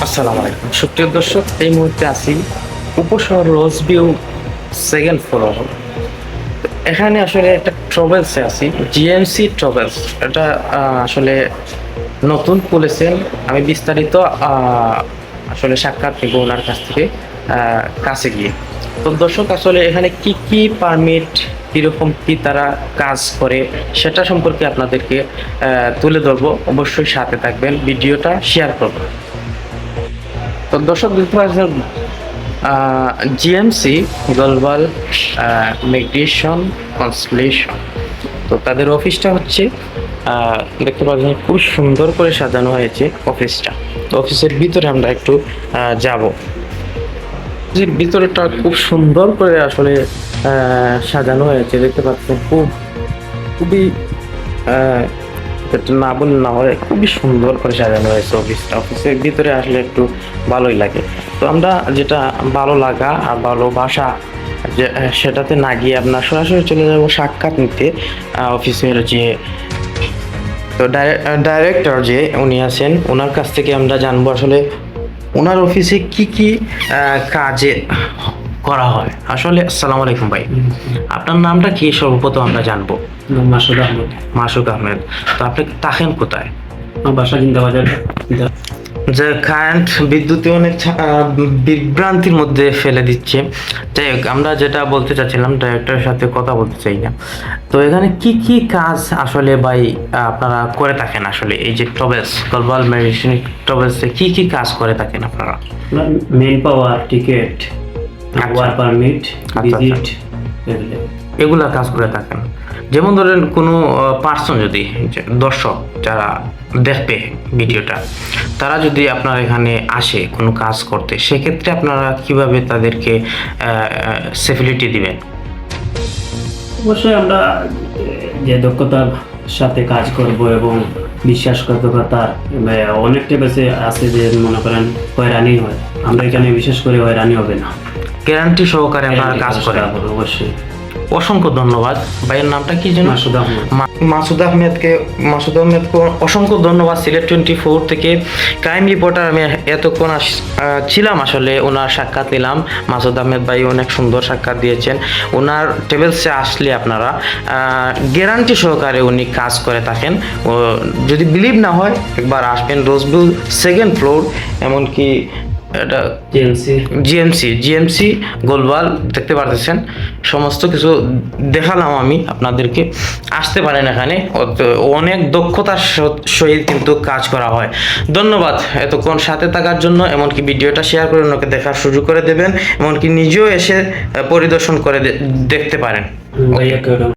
আসসালামু আলাইকুম সুপ্রিয় দর্শক, এই মুহূর্তে আছি উপশহর রোজ ভিউ সেকেন্ড ফ্লোর। এখানে আসলে একটা ট্রাভেলসে আছি, জিএমসি ট্রাভেলস। এটা আসলে নতুন খুলেছেন। আমি বিস্তারিত আসলে সাক্ষাৎ নেব ওনার কাছ থেকে কাছে গিয়ে। তো দর্শক, আসলে এখানে কি কি পারমিট, কীরকম কি তারা কাজ করে সেটা সম্পর্কে আপনাদেরকে তুলে ধরবো। অবশ্যই সাথে থাকবেন, ভিডিওটা শেয়ার করবেন। তো দর্শক, দেখতে পাচ্ছেন জিএমসি গ্লোবাল মিগ্রেশন কনসুলেশন। তো তাদের অফিসটা হচ্ছে দেখতে পাচ্ছেন, খুব সুন্দর করে সাজানো হয়েছে অফিসটা। তো অফিসের ভিতরে আমরা একটু যাব। অফিসের ভিতরেটা খুব সুন্দর করে আসলে সাজানো হয়েছে, দেখতে পাচ্ছেন। খুবই না বলে না হয়, খুবই সুন্দর করে সাজানো হয়েছে অফিসটা। অফিসের ভিতরে আসলে একটু ভালোই লাগে। তো আমরা যেটা ভালো লাগা আর ভালোবাসা যে সেটাতে না গিয়ে আপনার সরাসরি চলে যাবো সাক্ষাৎ নিতে অফিসের যে ডাইরেক্টর যে উনি আছেন, ওনার কাছ থেকে আমরা জানবো আসলে ওনার অফিসে কি কি কাজে করা হয়। আসলে আসসালামু আলাইকুম ভাই, আপনার নামটা কি সর্বপ্রথম আমরা জানবো? মাসুদ আহমেদ। মাসুদ আহমেদ। তো আপনি থাকেন কোথায়? আমার বাসা জিন্দাবাজার। যে কারেন্ট বিদ্যুতে অনেক বিভ্রান্তির মধ্যে ফেলে দিচ্ছে। যাই হোক, আমরা যেটা বলতে চাচ্ছিলাম, ডাইরেক্টরের সাথে কথা বলতে চাই না। তো এখানে কি কি কাজ আসলে ভাই আপনারা করে থাকেন? আসলে এই যে ট্রাভেলস গ্লোবাল মেডিসিন ট্রাভেলসে কি কি কাজ করে থাকেন আপনারা? মেন পাওয়ার, টিকেট, ওয়ার্ক পারমিট, ভিজিট, এগুলা কাজ করে থাকেন। যেমন ধরেন কোনো পার্সন যদি, দর্শক যারা দেখবে ভিডিওটা, তারা যদি আপনার এখানে আসে কোনো কাজ করতে, সেক্ষেত্রে আপনারা কিভাবে তাদেরকে ফেসিলিটি দিবেন? অবশ্যই আমরা যে দক্ষতার সাথে কাজ করব এবং বিশ্বাসঘাতকতার অনেকটা বেশি আছে যে মনে করেন হয়রানি হয়, আমরা এখানে বিশেষ করে হয়রানি হবে না, গ্যারান্টি সহকারে আপনারা কাজ করেন। অবশ্যই। অসংখ্য ধন্যবাদ। ভাইয়ের নামটা কি যেন? মাসুদ আহমেদ। মাসুদ আহমেদকে অসংখ্য ধন্যবাদ। সিলেট 24 থেকে ক্রাইম রিপোর্টার আমি এতক্ষণ ছিলাম, আসলে ওনার সাক্ষাৎ নিলাম। মাসুদ আহমেদ ভাই অনেক সুন্দর সাক্ষাৎ দিয়েছেন। ওনার ট্রাভেলসে আসলে আপনারা গ্যারান্টি সহকারে উনি কাজ করে থাকেন। যদি বিলিভ না হয়, একবার আসবেন। রোজভিউ সেকেন্ড ফ্লোর, এমনকি এটা জিএমসি গ্লোবাল দেখতে পারতেছেন। সমস্ত কিছু দেখালাম আমি আপনাদেরকে। আসতে পারেন এখানে, অনেক দক্ষতার সহিত কিন্তু কাজ করা হয়। ধন্যবাদ এতক্ষণ সাথে থাকার জন্য। এমনকি ভিডিওটা শেয়ার করে ওনাকে দেখার সুযোগ করে দেবেন, এমনকি নিজেও এসে পরিদর্শন করে দেখতে পারেন।